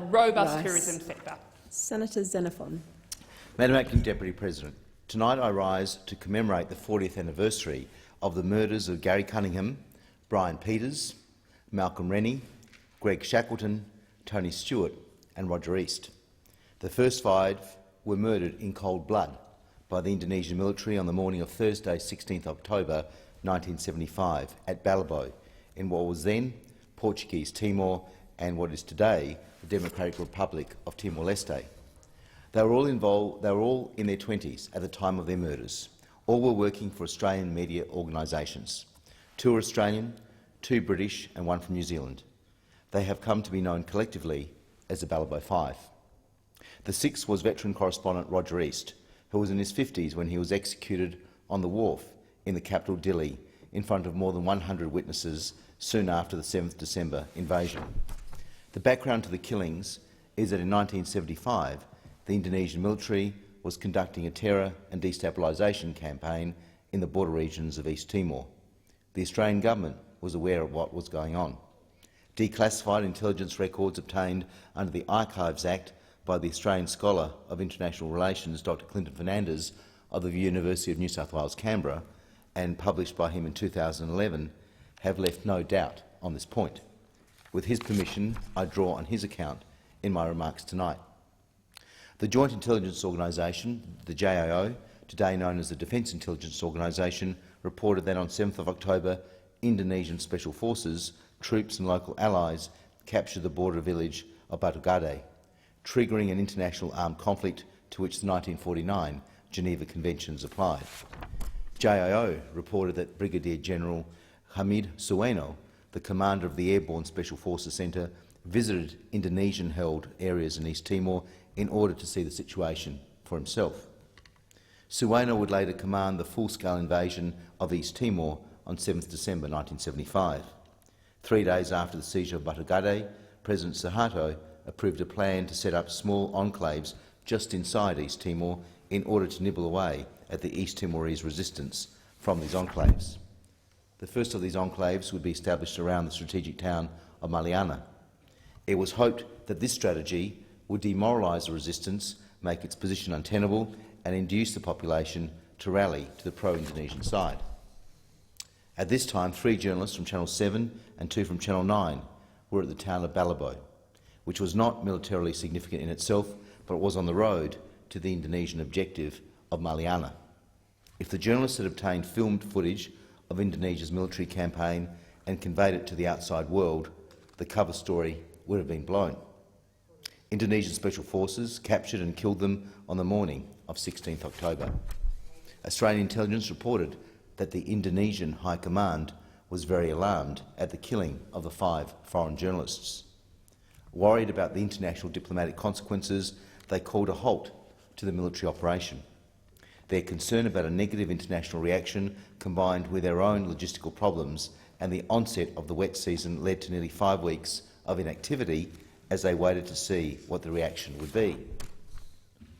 robust tourism sector. Senator Xenophon. Madam Acting Deputy President, tonight I rise to commemorate the 40th anniversary of the murders of Gary Cunningham, Brian Peters, Malcolm Rennie, Greg Shackleton, Tony Stewart and Roger East. The first 5 were murdered in cold blood by the Indonesian military on the morning of Thursday, 16 October 1975 at Balibo, in what was then Portuguese Timor and what is today the Democratic Republic of Timor-Leste. They were all in their 20s at the time of their murders. All were working for Australian media organisations. 2 are Australian, 2 British and 1 from New Zealand. They have come to be known collectively as the Balibo Five. The 6th was veteran correspondent Roger East, who was in his 50s when he was executed on the wharf in the capital Dili in front of more than 100 witnesses soon after the 7th December invasion. The background to the killings is that in 1975 the Indonesian military was conducting a terror and destabilisation campaign in the border regions of East Timor. The Australian government was aware of what was going on. Declassified intelligence records obtained under the Archives Act by the Australian Scholar of International Relations Dr Clinton Fernandez of the University of New South Wales, Canberra, and published by him in 2011, have left no doubt on this point. With his permission, I draw on his account in my remarks tonight. The Joint Intelligence Organisation, the JIO, today known as the Defence Intelligence Organisation, reported that on 7 October, Indonesian Special Forces, troops and local allies captured the border village of Batu Gade, triggering an international armed conflict to which the 1949 Geneva Conventions applied. JIO reported that Brigadier General Hamid Sueno, the commander of the Airborne Special Forces Centre, visited Indonesian-held areas in East Timor in order to see the situation for himself. Sueno would later command the full-scale invasion of East Timor on 7 December 1975. 3 days after the seizure of Batu Gade, President Suharto approved a plan to set up small enclaves just inside East Timor in order to nibble away at the East Timorese resistance from these enclaves. The first of these enclaves would be established around the strategic town of Maliana. It was hoped that this strategy would demoralise the resistance, make its position untenable and induce the population to rally to the pro-Indonesian side. At this time, 3 journalists from Channel 7 and 2 from Channel 9 were at the town of Balibo, which was not militarily significant in itself, but was on the road to the Indonesian objective of Maliana. If the journalists had obtained filmed footage of Indonesia's military campaign and conveyed it to the outside world, the cover story would have been blown. Indonesian Special Forces captured and killed them on the morning of 16 October. Australian intelligence reported that the Indonesian High Command was very alarmed at the killing of the 5 foreign journalists. Worried about the international diplomatic consequences, they called a halt to the military operation. Their concern about a negative international reaction, combined with their own logistical problems and the onset of the wet season, led to nearly 5 weeks of inactivity as they waited to see what the reaction would be.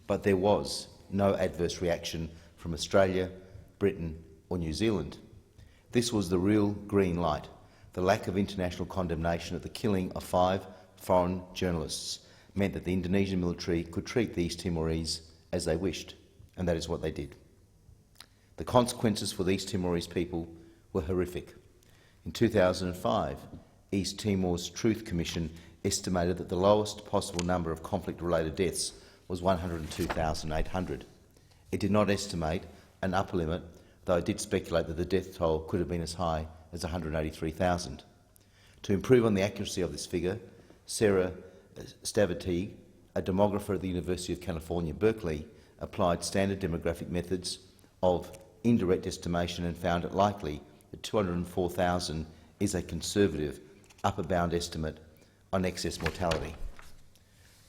But there was no adverse reaction from Australia, Britain or New Zealand. This was the real green light. The lack of international condemnation of the killing of 5 foreign journalists meant that the Indonesian military could treat the East Timorese as they wished, and that is what they did. The consequences for the East Timorese people were horrific. In 2005, East Timor's Truth Commission estimated that the lowest possible number of conflict-related deaths was 102,800. It did not estimate an upper limit, though it did speculate that the death toll could have been as high as 183,000. To improve on the accuracy of this figure, Sarah Stavati, a demographer at the University of California, Berkeley, applied standard demographic methods of indirect estimation and found it likely that 204,000 is a conservative upper bound estimate on excess mortality.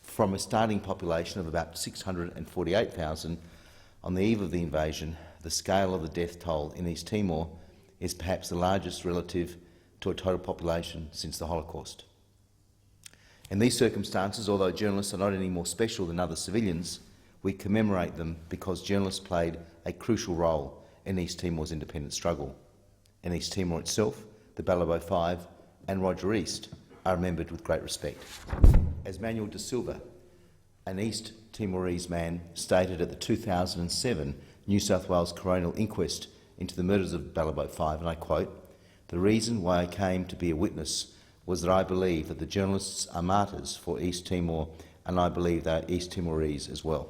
From a starting population of about 648,000 on the eve of the invasion, the scale of the death toll in East Timor is perhaps the largest relative to a total population since the Holocaust. In these circumstances, although journalists are not any more special than other civilians, we commemorate them because journalists played a crucial role in East Timor's independence struggle. In East Timor itself, the Balibo Five and Roger East are remembered with great respect. as Manuel da Silva, an East Timorese man, stated at the 2007 New South Wales coronial inquest into the murders of Balibo Five, and I quote, "The reason why I came to be a witness was that I believe that the journalists are martyrs for East Timor, and I believe they are East Timorese as well."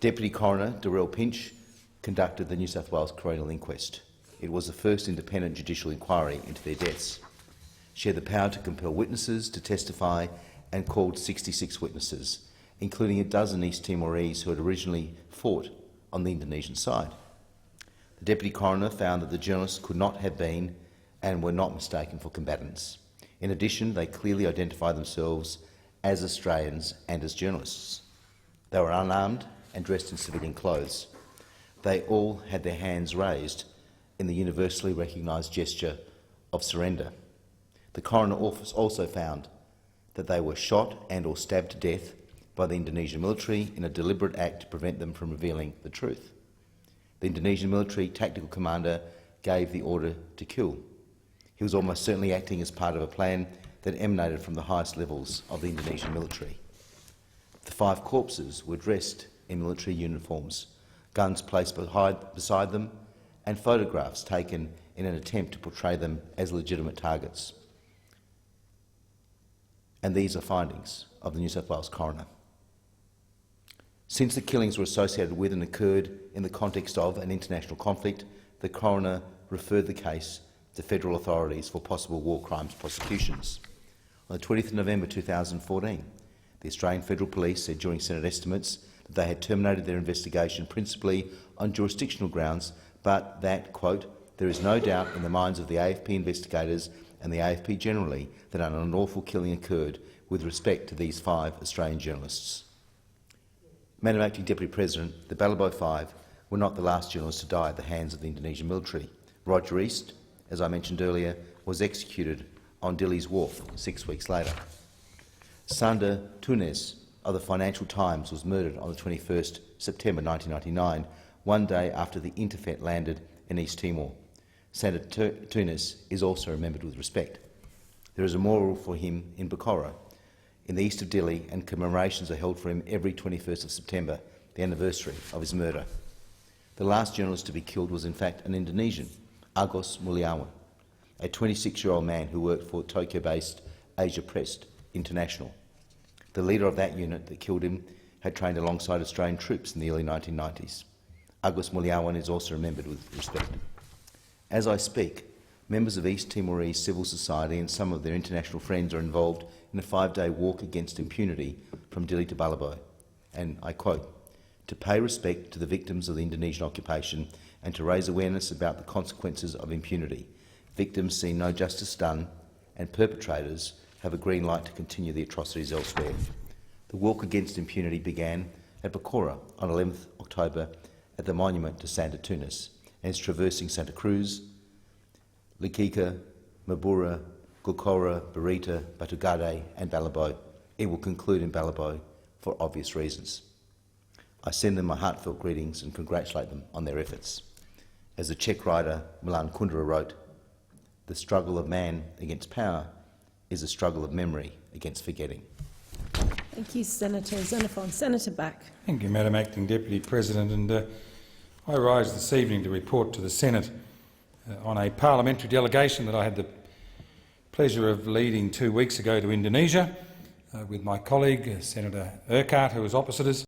Deputy Coroner Darrell Pinch conducted the New South Wales coronial inquest. It was the first independent judicial inquiry into their deaths. She had the power to compel witnesses to testify and called 66 witnesses, including a dozen East Timorese who had originally fought on the Indonesian side. The Deputy Coroner found that the journalists could not have been and were not mistaken for combatants. In addition, they clearly identified themselves as Australians and as journalists. They were unarmed and dressed in civilian clothes. They all had their hands raised in the universally recognised gesture of surrender. The coroner also found that they were shot and or stabbed to death by the Indonesian military in a deliberate act to prevent them from revealing the truth. The Indonesian military tactical commander gave the order to kill. He was almost certainly acting as part of a plan that emanated from the highest levels of the Indonesian military. The 5 corpses were dressed in military uniforms, guns placed beside them, and photographs taken in an attempt to portray them as legitimate targets. And these are findings of the New South Wales coroner. Since the killings were associated with and occurred in the context of an international conflict, the coroner referred the case to federal authorities for possible war crimes prosecutions. On the 20th of November 2014, the Australian Federal Police said during Senate estimates that they had terminated their investigation principally on jurisdictional grounds, but that, quote, "There is no doubt in the minds of the AFP investigators and the AFP generally that an unlawful killing occurred with respect to these 5 Australian journalists." Madam Acting Deputy President, the Balibo Five were not the last journalists to die at the hands of the Indonesian military. Roger East, as I mentioned earlier, was executed on Dili's Wharf 6 weeks later. Sander Tunes of the Financial Times was murdered on the 21st September 1999, one day after the Interfet landed in East Timor. Senator Tunes is also remembered with respect. There is a memorial for him in Bokoro, in the east of Dili, and commemorations are held for him every 21st of September, the anniversary of his murder. The last journalist to be killed was in fact an Indonesian, Agus Mulyawan, a 26-year-old man who worked for Tokyo-based Asia Press International. The leader of that unit that killed him had trained alongside Australian troops in the early 1990s. Agus Mulyawan is also remembered with respect. As I speak, members of East Timorese civil society and some of their international friends are involved in a 5-day walk against impunity from Dili to Balibo, and I quote, "To pay respect to the victims of the Indonesian occupation and to raise awareness about the consequences of impunity. Victims see no justice done, and perpetrators have a green light to continue the atrocities elsewhere." The walk against impunity began at Bokoro on 11th October at the monument to Santa Tunis, and is traversing Santa Cruz, Likika, Mabura, Gokora, Barita, Batugade and Balibo. It will conclude in Balibo for obvious reasons. I send them my heartfelt greetings and congratulate them on their efforts. As the Czech writer Milan Kundera wrote, "The struggle of man against power is a struggle of memory against forgetting." Thank you, Senator Xenophon. Senator Back. Thank you, Madam Acting Deputy President. And I rise this evening to report to the Senate on a parliamentary delegation that I had the pleasure of leading 2 weeks ago to Indonesia with my colleague, Senator Urquhart, who was opposite us.